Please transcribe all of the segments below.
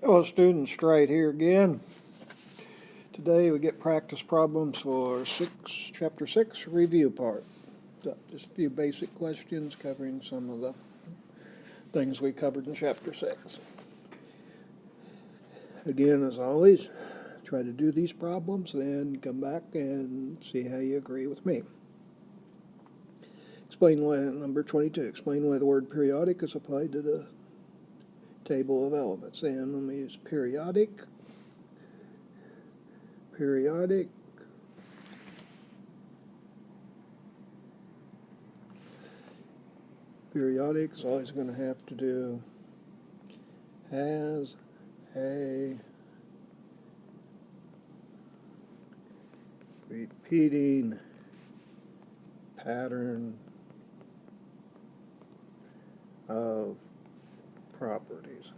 Hello students, Straight here again. Today we get practice problems for chapter 6 review part. So just a few basic questions covering some of the things we covered in chapter 6. Again, as always, try to do these problems, then come back and see how you agree with me. Explain why, number 22, explain why the word periodic is applied to the table of elements. And let me use periodic. Periodic is always going to have to do has a repeating pattern of properties.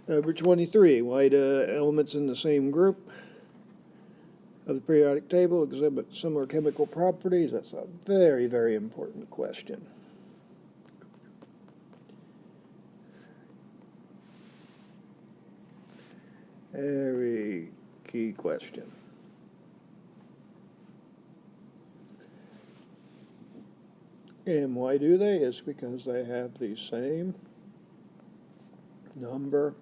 Number 23, why do elements in the same group of the periodic table exhibit similar chemical properties? That's a very, very important question. Very key question. And why do they? It's because they have the same number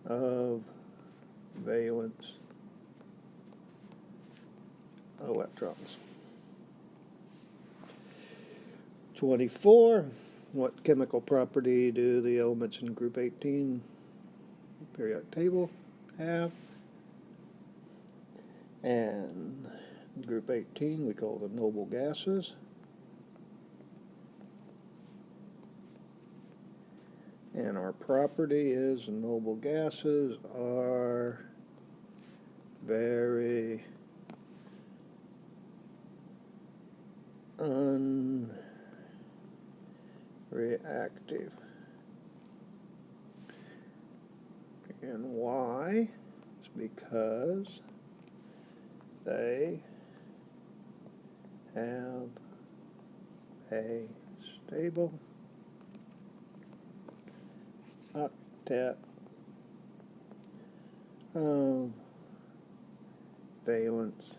of valence electrons. 24, what chemical property do the elements in group 18 periodic table have? And group 18 we call the noble gases. And our property is noble gases are very unreactive. And why? It's because they have a stable octet of valence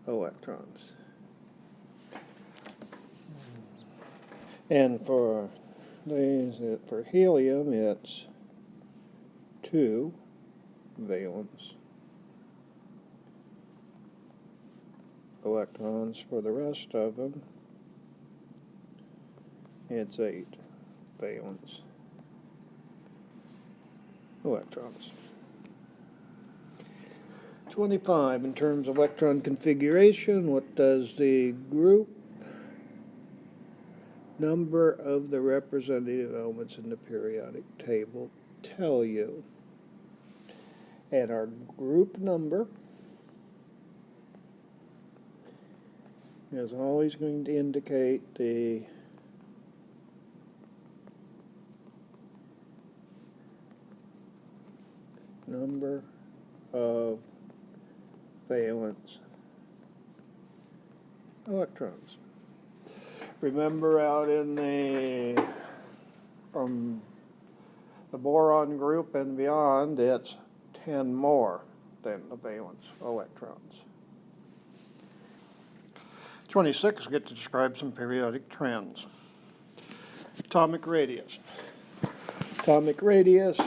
electrons. And for helium, it's 2 valence electrons. For the rest of them, it's 8 valence electrons. 25, in terms of electron configuration, what does the group number of the representative elements in the periodic table tell you? And our group number is always going to indicate the number of valence electrons. Remember out in from the boron group and beyond, it's 10 more than the valence electrons. 26, we get to describe some periodic trends. Atomic radius. Atomic radius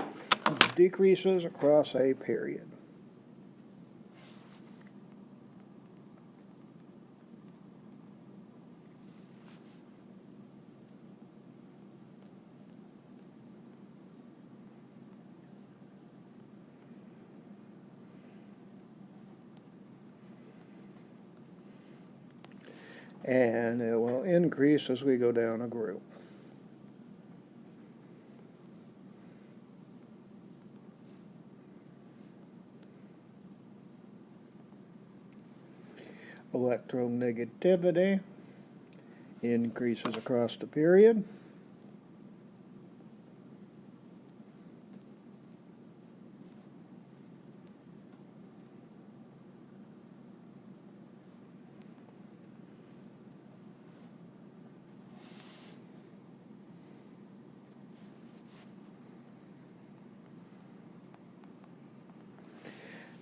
decreases across a period. And it will increase as we go down a group. Electronegativity increases across the period.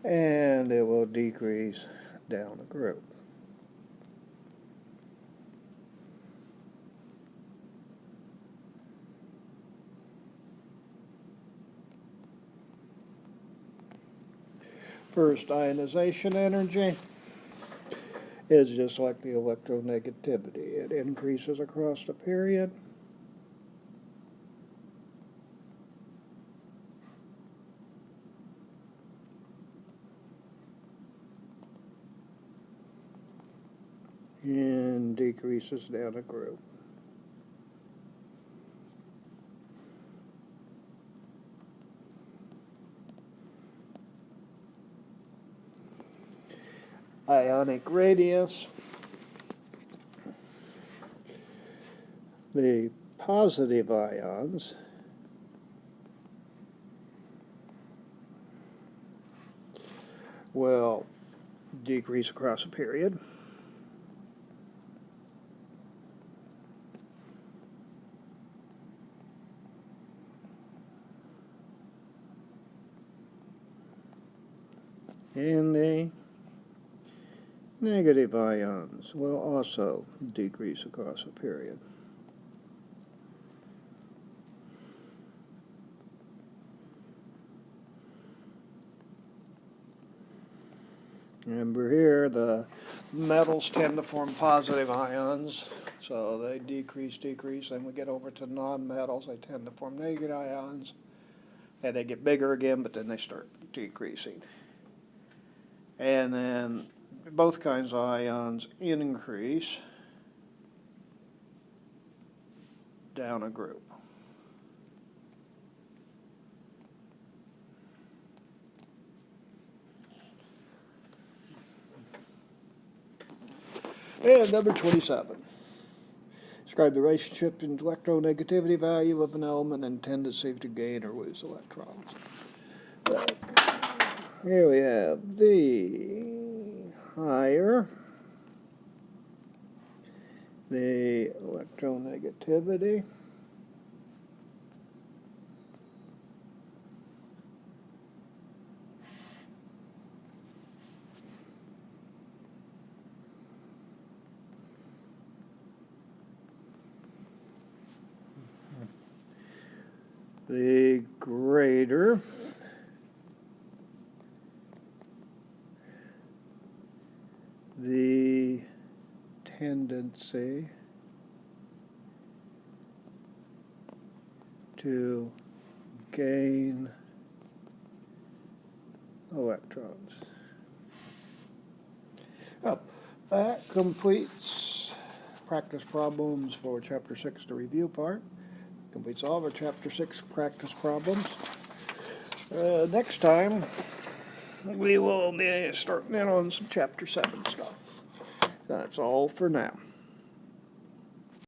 and it will decrease down a group. First ionization energy is just like the electronegativity. It increases across the period. And decreases down a group. Ionic radius. The positive ions will decrease across a period. And the negative ions will also decrease across a period. Remember here, the metals tend to form positive ions, so they decrease, then we get over to non-metals, they tend to form negative ions, and they get bigger again, but then they start decreasing. And then both kinds of ions increase down a group. And number 27. Describe the relationship in electronegativity value of an element and tendency to gain or lose electrons. Here we have the higher the electronegativity, the greater the tendency to gain electrons. Well, that completes practice problems for Chapter 6, the review part. Completes all of our Chapter 6 practice problems. Next time, we will be starting in on some Chapter 7 stuff. That's all for now.